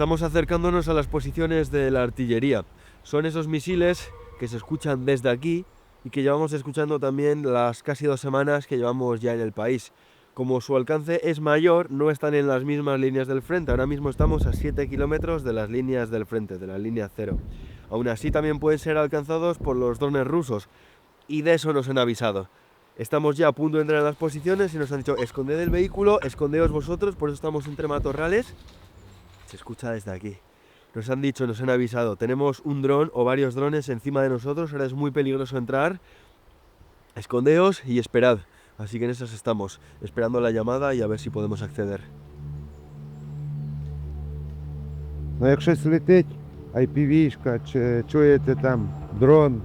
Estamos acercándonos a las posiciones de la artillería. Son esos misiles que se escuchan desde aquí y que llevamos escuchando también las casi 2 semanas que llevamos ya en el país. Como su alcance es mayor, no están en las mismas líneas del frente. Ahora mismo estamos a 7 kilómetros de las líneas del frente, de la línea cero. Aún así también pueden ser alcanzados por los drones rusos y de eso nos han avisado. Estamos ya a punto de entrar en las posiciones y nos han dicho: esconded el vehículo, escondeos vosotros, por eso estamos entre matorrales. Se escucha desde aquí. Nos han dicho, nos han avisado, tenemos un dron o varios drones encima de nosotros, ahora es muy peligroso entrar. Escondeos y esperad. Así que en esas estamos, esperando la llamada y a ver si podemos acceder. Ну, якщо летить IPV-шка, чи чуєте там дрон,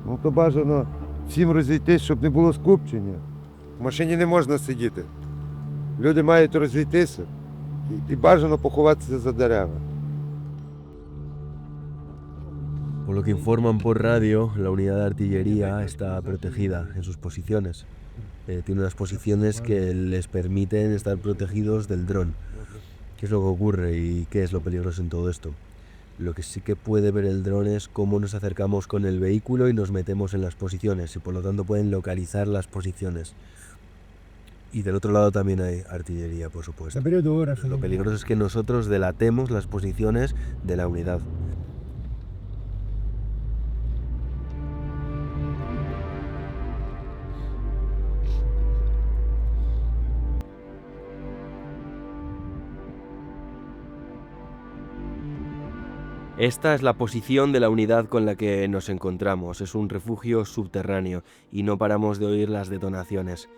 ну то бажано всім розійтись, щоб не було скупчення. В машині не можна сидіти. Люди мають розійтися і бажано поховатися за дерева. Por lo que informan por radio, la unidad de artillería está protegida en sus posiciones. Tiene unas posiciones que les permiten estar protegidos del dron. ¿Qué es lo que ocurre y qué es lo peligroso en todo esto? Lo que sí que puede ver el dron es cómo nos acercamos con el vehículo y nos metemos en las posiciones, y por lo tanto pueden localizar las posiciones. Y del otro lado también hay artillería, por supuesto. Lo peligroso es que nosotros delatemos las posiciones de la unidad. Esta es la posición de la unidad con la que nos encontramos. Es un refugio subterráneo y no paramos de oír las detonaciones.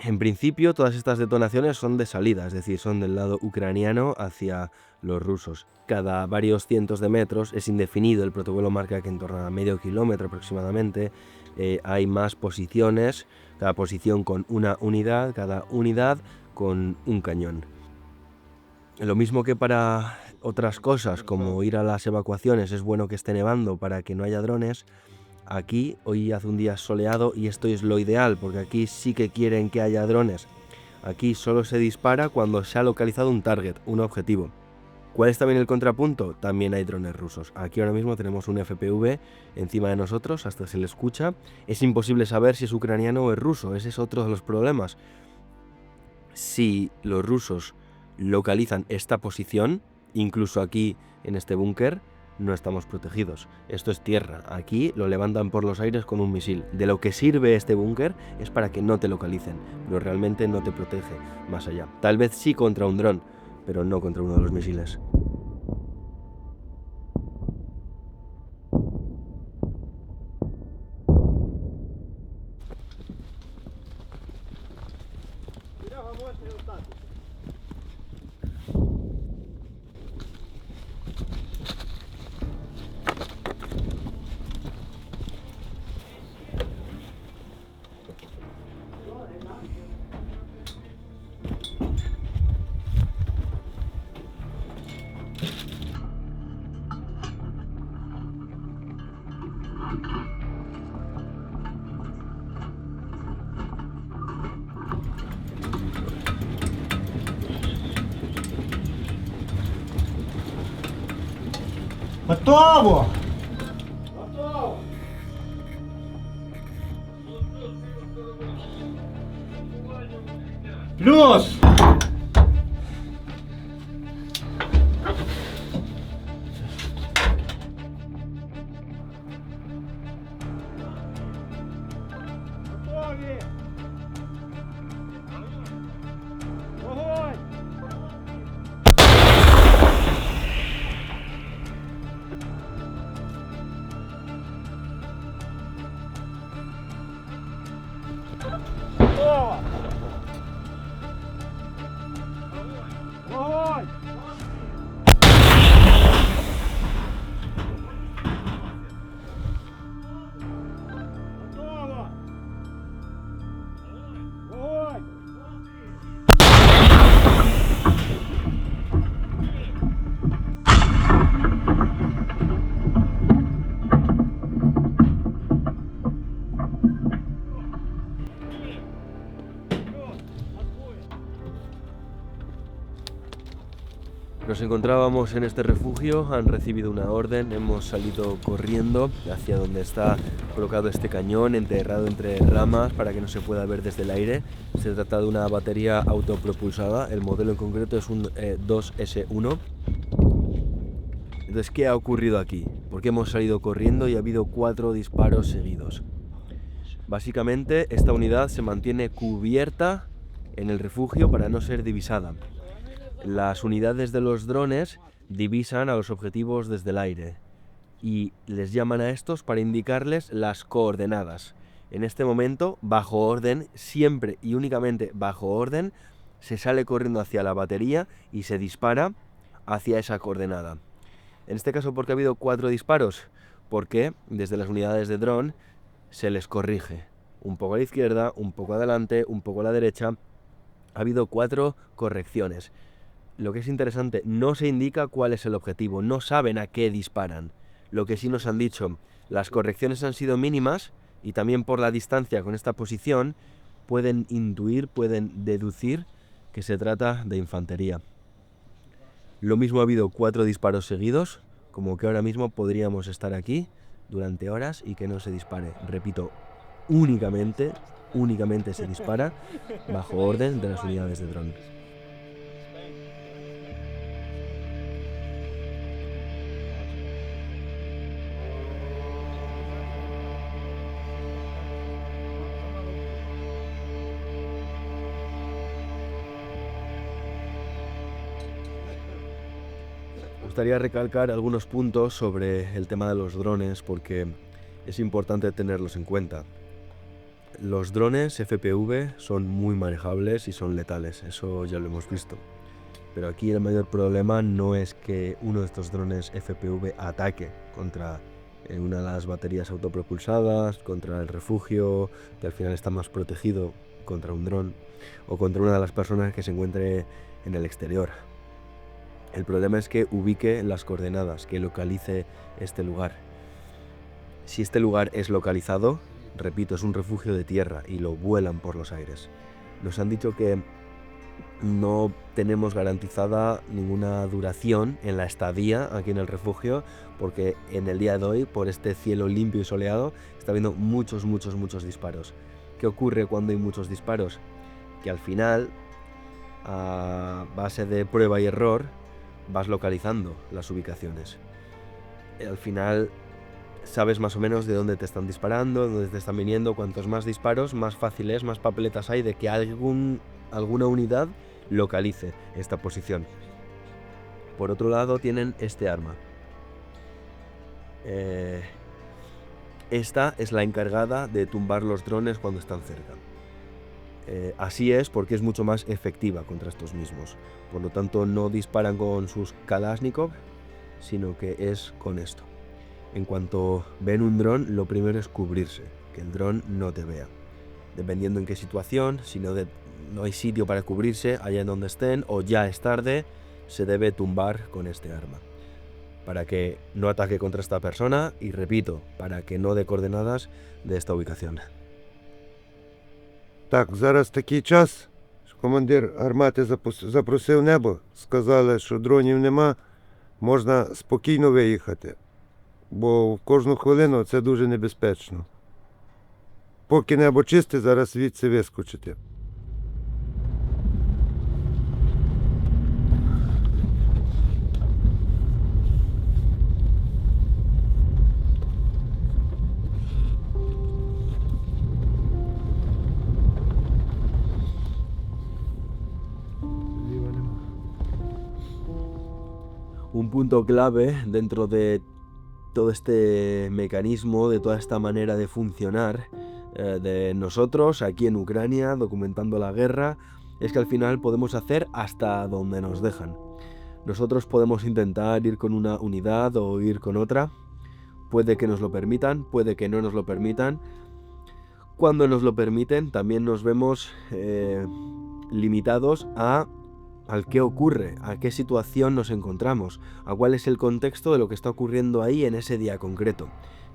En principio, todas estas detonaciones son de salida, es decir, son del lado ucraniano hacia los rusos. Cada varios cientos de metros, es indefinido, el protocolo marca que en torno a medio kilómetro aproximadamente hay más posiciones, cada posición con una unidad, cada unidad con un cañón. Lo mismo que para otras cosas, como ir a las evacuaciones, es bueno que esté nevando para que no haya drones. Aquí hoy hace un día soleado y esto es lo ideal, porque aquí sí que quieren que haya drones. Aquí solo se dispara cuando se ha localizado un target, un objetivo. ¿Cuál es también el contrapunto? También hay drones rusos. Aquí ahora mismo tenemos un FPV encima de nosotros, hasta se le escucha. Es imposible saber si es ucraniano o es ruso, ese es otro de los problemas. Si los rusos localizan esta posición, incluso aquí en este búnker, no estamos protegidos. Esto es tierra. Aquí lo levantan por los aires con un misil. De lo que sirve este búnker es para que no te localicen, pero realmente no te protege más allá. Tal vez sí contra un dron, pero no contra uno de los misiles. Готово! Плюс! Готові! Вогонь! Готово! Nos encontrábamos en este refugio, han recibido una orden, hemos salido corriendo hacia donde está colocado este cañón, enterrado entre ramas para que no se pueda ver desde el aire. Se trata de una batería autopropulsada, el modelo en concreto es un 2S1. Entonces, ¿qué ha ocurrido aquí? Porque hemos salido corriendo y ha habido 4 disparos seguidos. Básicamente, esta unidad se mantiene cubierta en el refugio para no ser divisada. Las unidades de los drones divisan a los objetivos desde el aire y les llaman a estos para indicarles las coordenadas. En este momento, bajo orden, siempre y únicamente bajo orden, se sale corriendo hacia la batería y se dispara hacia esa coordenada. En este caso, ¿por qué ha habido 4 disparos? Porque desde las unidades de dron se les corrige. Un poco a la izquierda, un poco adelante, un poco a la derecha. Ha habido 4 correcciones. Lo que es interesante, no se indica cuál es el objetivo, no saben a qué disparan. Lo que sí nos han dicho, las correcciones han sido mínimas y también por la distancia con esta posición pueden intuir, pueden deducir que se trata de infantería. Lo mismo ha habido 4 disparos seguidos, como que ahora mismo podríamos estar aquí durante horas y que no se dispare. Repito, únicamente se dispara bajo orden de las unidades de dron. Me gustaría recalcar algunos puntos sobre el tema de los drones porque es importante tenerlos en cuenta. Los drones FPV son muy manejables y son letales, eso ya lo hemos visto. Pero aquí el mayor problema no es que uno de estos drones FPV ataque contra una de las baterías autopropulsadas, contra el refugio, que al final está más protegido contra un dron, o contra una de las personas que se encuentre en el exterior. El problema es que ubique las coordenadas, que localice este lugar. Si este lugar es localizado, repito, es un refugio de tierra y lo vuelan por los aires. Nos han dicho que no tenemos garantizada ninguna duración en la estadía aquí en el refugio, porque en el día de hoy, por este cielo limpio y soleado, está habiendo muchos disparos. ¿Qué ocurre cuando hay muchos disparos? Que al final, a base de prueba y error, vas localizando las ubicaciones. Al final sabes más o menos de dónde te están disparando, de dónde te están viniendo. Cuantos más disparos, más fácil es, más papeletas hay de que alguna unidad localice esta posición. Por otro lado tienen este arma. Esta es la encargada de tumbar los drones cuando están cerca. Así es porque es mucho más efectiva contra estos mismos. Por lo tanto, no disparan con sus Kalashnikov, sino que es con esto. En cuanto ven un dron, lo primero es cubrirse, que el dron no te vea. Dependiendo en qué situación, si no hay sitio para cubrirse, allá en donde estén, o ya es tarde, se debe tumbar con este arma. Para que no ataque contra esta persona y, repito, para que no dé coordenadas de esta ubicación. Так, зараз такий час, що командир гармати запросив небо, сказали, що дронів нема, можна спокійно виїхати, бо в кожну хвилину це дуже небезпечно. Поки небо чисте, зараз звідси вискочити. Un punto clave dentro de todo este mecanismo, de toda esta manera de funcionar de nosotros aquí en Ucrania, documentando la guerra, es que al final podemos hacer hasta donde nos dejan. Nosotros podemos intentar ir con una unidad o ir con otra, puede que nos lo permitan, puede que no nos lo permitan. Cuando nos lo permiten, también nos vemos limitados al qué ocurre, a qué situación nos encontramos, a cuál es el contexto de lo que está ocurriendo ahí en ese día concreto,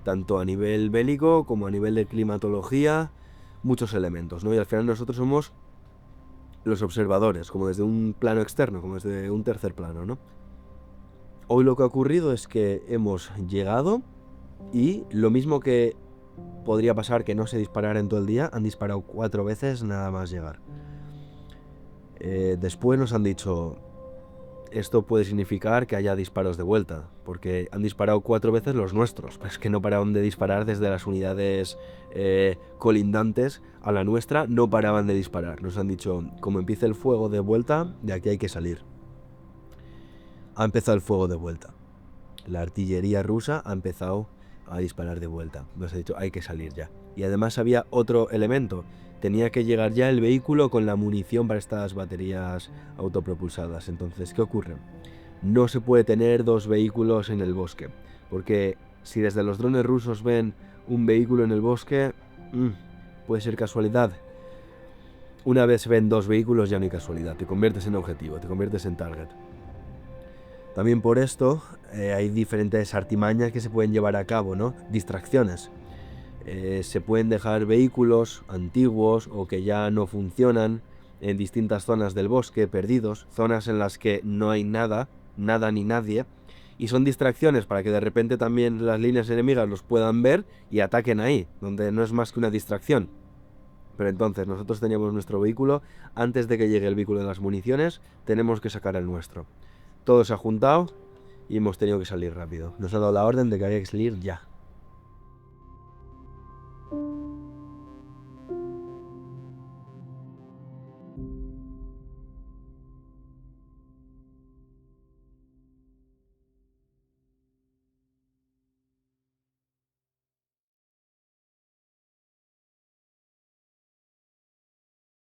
tanto a nivel bélico como a nivel de climatología, muchos elementos, ¿no? Y al final nosotros somos los observadores, como desde un plano externo, como desde un tercer plano, ¿no? Hoy lo que ha ocurrido es que hemos llegado y lo mismo que podría pasar que no se disparara en todo el día, han disparado 4 veces nada más llegar. Después nos han dicho, esto puede significar que haya disparos de vuelta, porque han disparado 4 veces los nuestros, pero es que no paraban de disparar desde las unidades colindantes a la nuestra, no paraban de disparar. Nos han dicho, como empiece el fuego de vuelta, de aquí hay que salir. Ha empezado el fuego de vuelta. La artillería rusa ha empezado a disparar de vuelta. Nos ha dicho, hay que salir ya. Y además había otro elemento. Tenía que llegar ya el vehículo con la munición para estas baterías autopropulsadas. Entonces, ¿qué ocurre? No se puede tener 2 vehículos en el bosque. Porque si desde los drones rusos ven un vehículo en el bosque, puede ser casualidad. Una vez ven 2 vehículos ya no hay casualidad. Te conviertes en objetivo, te conviertes en target. También por esto hay diferentes artimañas que se pueden llevar a cabo, ¿no? Distracciones. Se pueden dejar vehículos antiguos o que ya no funcionan en distintas zonas del bosque, perdidos, zonas en las que no hay nada ni nadie, y son distracciones para que de repente también las líneas enemigas los puedan ver y ataquen ahí, donde no es más que una distracción. Pero entonces nosotros teníamos nuestro vehículo, antes de que llegue el vehículo de las municiones, tenemos que sacar el nuestro. Todo se ha juntado y hemos tenido que salir rápido. Nos ha dado la orden de que había que salir ya.